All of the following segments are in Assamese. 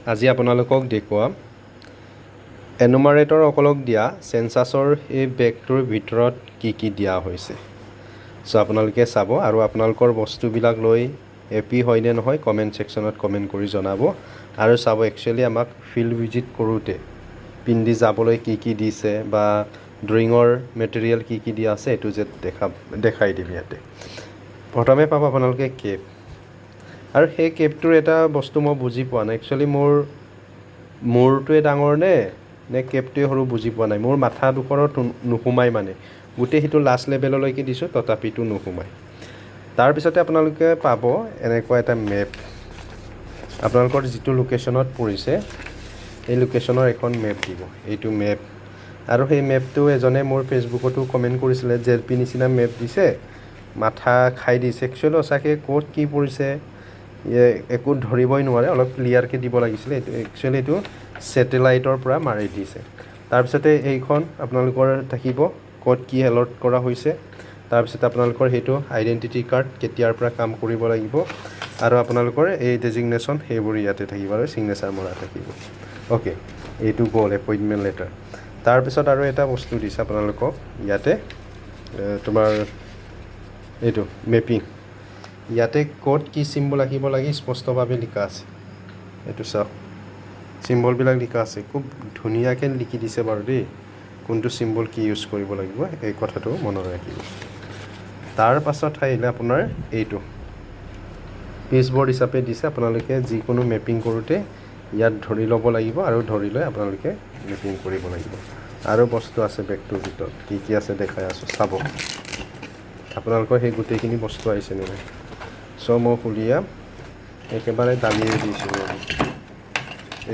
আজি আপোনালোকক দেখুৱাম এনুমাৰেটৰসকলক দিয়া চেনচাছৰ এই বেগটোৰ ভিতৰত কি দিয়া হৈছে। চ' আপোনালোকে চাব আৰু আপোনালোকৰ বস্তুবিলাক লৈ হেপী হয় নে নহয় কমেণ্ট ছেকশ্যনত কমেণ্ট কৰি জনাব। আৰু চাব একচুৱেলি আমাক ফিল্ড ভিজিট কৰোঁতে পিন্ধি যাবলৈ কি দিছে বা ড্ৰয়িঙৰ মেটেৰিয়েল কি দিয়া আছে এইটো যে দেখাই দিম ইয়াতে। প্ৰথমে পাব আপোনালোকে কেপ, আৰু সেই কেপটোৰ এটা বস্তু মই বুজি পোৱা নাই, একচুৱেলি মূৰটোৱে ডাঙৰ নে কেপটোৱে সৰু বুজি পোৱা নাই। মোৰ মাথা দুখৰত নোসোমাই মানে, গোটেই সেইটো লাষ্ট লেভেললৈকে দিছোঁ তথাপিতো নোসোমায়। তাৰপিছতে আপোনালোকে পাব এনেকুৱা এটা মেপ, আপোনালোকৰ যিটো লোকেশ্যনত পৰিছে এই লোকেশ্যনৰ এখন মেপ দিব, এইটো মেপ। আৰু সেই মেপটো এজনে মোৰ ফেচবুকতো কমেণ্ট কৰিছিলে জেলপি নিচিনা মেপ দিছে, মাথা খাই দিছে। একচুৱেলি সঁচাকৈ ক'ত কি পৰিছে একো ধৰিবই নোৱাৰে, অলপ ক্লিয়াৰকৈ দিব লাগিছিলে। এইটো একচুৱেলি এইটো ছেটেলাইটৰ পৰা মাৰি দিছে। তাৰপিছতে এইখন আপোনালোকৰ থাকিব ক'ত কি এলৰ্ট কৰা হৈছে, তাৰপিছতে আপোনালোকৰ সেইটো আইডেণ্টিটি কাৰ্ড কেতিয়াৰ পৰা কাম কৰিব লাগিব, আৰু আপোনালোকৰ এই ডেজিগনেশ্যন সেইবোৰ ইয়াতে থাকিব আৰু ছিগনেচাৰ মৰা থাকিব। অ'কে, এইটো গ'ল এপইণ্টমেণ্ট লেটাৰ। তাৰপিছত আৰু এটা বস্তু দিছে আপোনালোকক ইয়াতে, তোমাৰ এইটো মেপিং। ইয়াতে ক'ত কি চিম্বল আঁকিব লাগে স্পষ্টভাৱে লিখা আছে, এইটো চাওক চিম্বলবিলাক লিখা আছে, খুব ধুনীয়াকৈ লিখি দিছে বাৰু দেই, কোনটো চিম্বল কি ইউজ কৰিব লাগিব এই কথাটো মনত ৰাখিব। তাৰ পাছত আহিলে আপোনাৰ এইটো পেজবৰ্ড হিচাপে দিছে, আপোনালোকে যিকোনো মেপিং কৰোঁতে ইয়াত ধৰি ল'ব লাগিব আৰু ধৰি লৈ আপোনালোকে মেপিং কৰিব লাগিব। আৰু বস্তু আছে বেগটোৰ ভিতৰত, কি আছে দেখাই আছোঁ চাব, আপোনালোকৰ সেই গোটেইখিনি বস্তু আহিছে নে নাই। চ' মই উলিয়াম, একেবাৰে দালিয়ে দিছোঁ,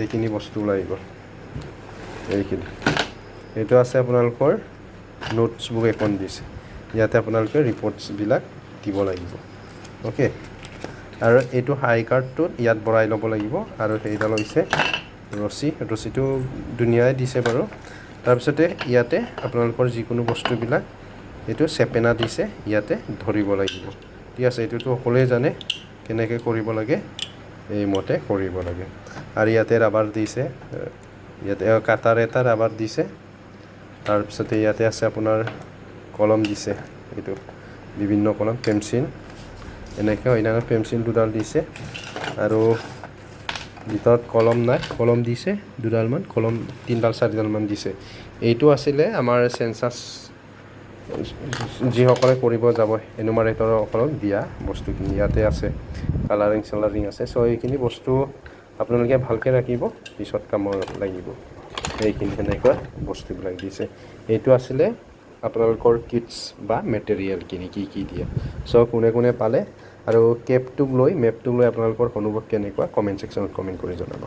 এইখিনি বস্তু ওলাই গ'ল। এইখিনি এইটো আছে আপোনালোকৰ নোটছ বুক এখন দিছে, ইয়াতে আপোনালোকে ৰিপৰ্টছবিলাক দিব লাগিব। অ'কে, আৰু এইটো হাই কাৰ্ডটোত ইয়াত ভৰাই ল'ব লাগিব, আৰু সেইডাল হৈছে ৰছীটো ধুনীয়াই দিছে বাৰু। তাৰপিছতে ইয়াতে আপোনালোকৰ যিকোনো বস্তুবিলাক এইটো চেপেনা দিছে, ইয়াতে ধৰিব লাগিব। ঠিক আছে, এইটোতো সকলোৱে জানে কেনেকৈ কৰিব লাগে, এইমতে কৰিব লাগে। আৰু ইয়াতে ৰাবাৰ দিছে, ইয়াতে কাটাৰ এটা ৰাবাৰ দিছে। তাৰপিছতে ইয়াতে আছে আপোনাৰ কলম দিছে, এইটো বিভিন্ন কলম, পেঞ্চিল এনেকৈ অন্যান্য পেঞ্চিল দুডাল দিছে। আৰু ভিতৰত কলম নাই, কলম দিছে দুডালমান, কলম 3-4ডালমান দিছে। এইটো আছিলে আমাৰ চেনচাছ যিসকলে কৰিব যাব এনুমাৰেটৰসকলক দিয়া বস্তুখিনি। ইয়াতে আছে কালাৰিং আছে। চ' এইখিনি বস্তু আপোনালোকে ভালকৈ ৰাখিব, পিছত কামত লাগিব। এইখিনি সেনেকুৱা বস্তুবিলাক দিছে। এইটো আছিলে আপোনালোকৰ কিটছ বা মেটেৰিয়েলখিনি কি দিয়ে। চ' কোনে পালে আৰু মেপটোক লৈ আপোনালোকৰ অনুভৱ কেনেকুৱা কমেণ্ট ছেকশ্যনত কমেণ্ট কৰি জনাব।